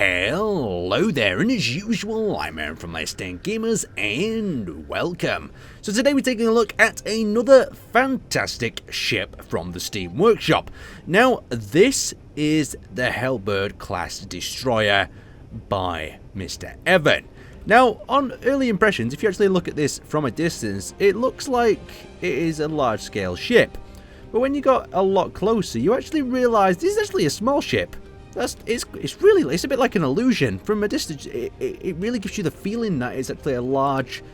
Hello there, and as usual, I'm Aaron from Let's Stand Gamers, and welcome. So today we're taking a look at another fantastic ship from the Steam Workshop. Now, this is the Halberd-class destroyer by Mr. Evan. Now, on early impressions, if you actually look at this from a distance, it looks like it is a large-scale ship. But when you got a lot closer, you actually realise this is actually a small ship. It's a bit like an illusion. From a distance, it really gives you the feeling that it's actually a large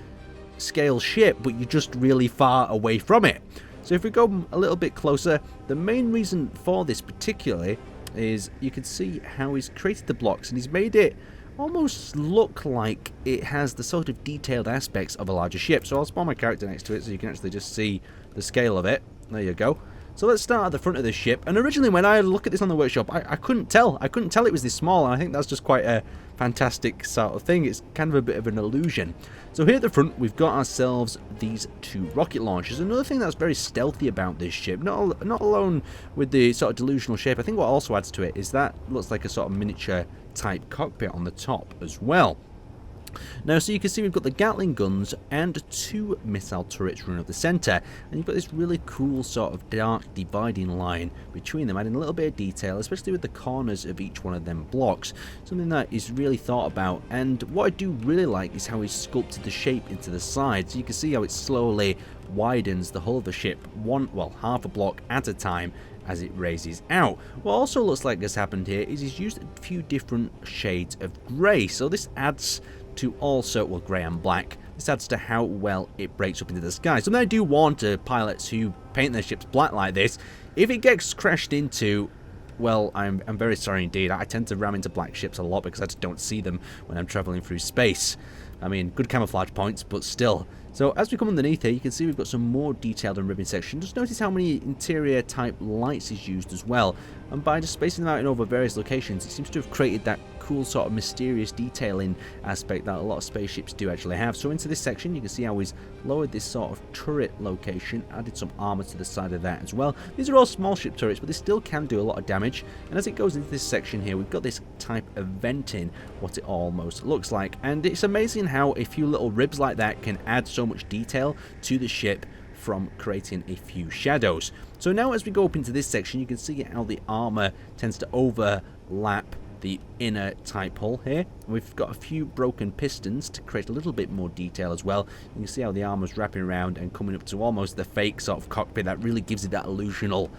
scale ship, but you're just really far away from it. So if we go a little bit closer, the main reason for this particularly is you can see how he's created the blocks and he's made it almost look like it has the sort of detailed aspects of a larger ship. So I'll spawn my character next to it so you can actually just see the scale of it. There you go. So let's start at the front of this ship, and originally when I look at this on the workshop, I couldn't tell it was this small, and I think that's just quite a fantastic sort of thing. It's kind of a bit of an illusion. So here at the front, we've got ourselves these two rocket launchers. Another thing that's very stealthy about this ship, not alone with the sort of delusional shape, I think what also adds to it is that looks like a sort of miniature type cockpit on the top as well. Now, so you can see we've got the Gatling guns and two missile turrets running up the centre, and you've got this really cool sort of dark dividing line between them, adding a little bit of detail, especially with the corners of each one of them blocks. Something that is really thought about, and what I do really like is how he's sculpted the shape into the side, so you can see how it slowly widens the hull of the ship, half a block at a time as it raises out. What also looks like has happened here is he's used a few different shades of grey, so this adds to also, well, grey and black. This adds to how well it breaks up into the sky. Something I do warn to pilots who paint their ships black like this, if it gets crashed into, well, I'm very sorry indeed. I tend to ram into black ships a lot because I just don't see them when I'm travelling through space. I mean, good camouflage points, but still. So as we come underneath here, you can see we've got some more detailed and ribbon section. Just notice how many interior type lights is used as well. And by just spacing them out in over various locations, it seems to have created that cool sort of mysterious detailing aspect that a lot of spaceships do actually have. So into this section, you can see how he's lowered this sort of turret location, added some armor to the side of that as well. These are all small ship turrets, but they still can do a lot of damage. And as it goes into this section here, we've got this type of venting, what it almost looks like. And it's amazing how a few little ribs like that can add so much detail to the ship from creating a few shadows. So now as we go up into this section, you can see how the armor tends to overlap the inner type hull here. We've got a few broken pistons to create a little bit more detail as well. You can see how the armor's wrapping around and coming up to almost the fake sort of cockpit that really gives it that illusional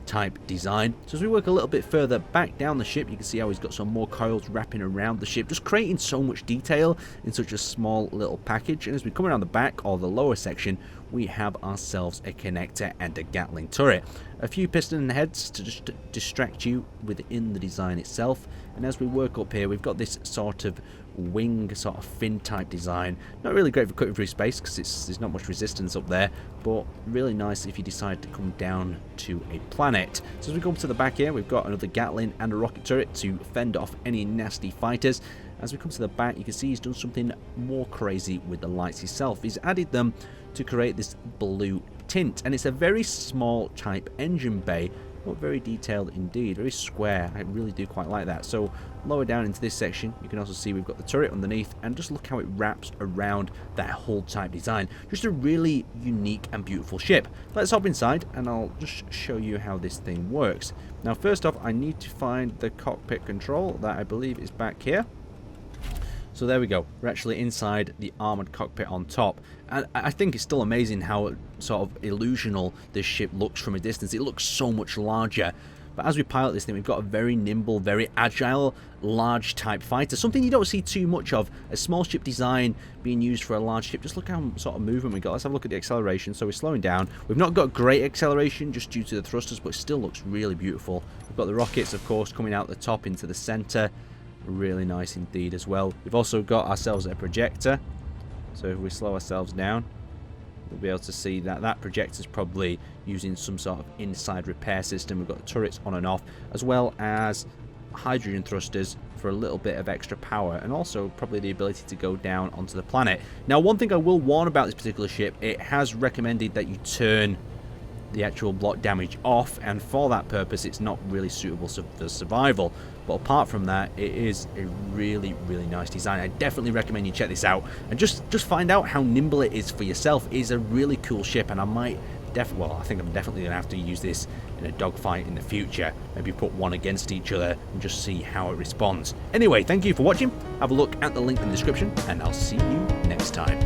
type design. So as we work a little bit further back down the ship, you can see how he's got some more coils wrapping around the ship, just creating so much detail in such a small little package. And as we come around the back or the lower section, we have ourselves a connector and a Gatling turret. A few piston heads to just distract you within the design itself. And as we work up here, we've got this sort of wing, sort of fin type design. Not really great for cutting through space because there's not much resistance up there, but really nice if you decide to come down to a planet. So as we go up to the back here, we've got another Gatling and a rocket turret to fend off any nasty fighters. As we come to the back, you can see he's done something more crazy with the lights himself. He's added them to create this blue tint, and it's a very small type engine bay, but very detailed indeed, very square. I really do quite like that. So lower down into this section, you can also see we've got the turret underneath, and just look how it wraps around that hull type design. Just a really unique and beautiful ship. Let's hop inside and I'll just show you how this thing works. Now first off, I need to find the cockpit control that I believe is back here. So there we go, we're actually inside the armoured cockpit on top. And I think it's still amazing how sort of illusional this ship looks from a distance. It looks so much larger. But as we pilot this thing, we've got a very nimble, very agile, large type fighter. Something you don't see too much of. A small ship design being used for a large ship. Just look how sort of movement we got. Let's have a look at the acceleration. So we're slowing down. We've not got great acceleration just due to the thrusters, but it still looks really beautiful. We've got the rockets, of course, coming out the top into the centre. Really nice indeed as well. We've also got ourselves a projector, so if we slow ourselves down, we'll be able to see that that projector is probably using some sort of inside repair system. We've got the turrets on and off, as well as hydrogen thrusters for a little bit of extra power, and also probably the ability to go down onto the planet. Now, one thing I will warn about this particular ship, it has recommended that you turn the actual block damage off, and for that purpose it's not really suitable for survival. But apart from that, it is a really nice design. I definitely recommend you check this out and just find out how nimble it is for yourself. It is a really cool ship, and I might well, I think I'm definitely going to have to use this in a dogfight in the future. Maybe put one against each other and just see how it responds. Anyway, thank you for watching. Have a look at the link in the description, and I'll see you next time.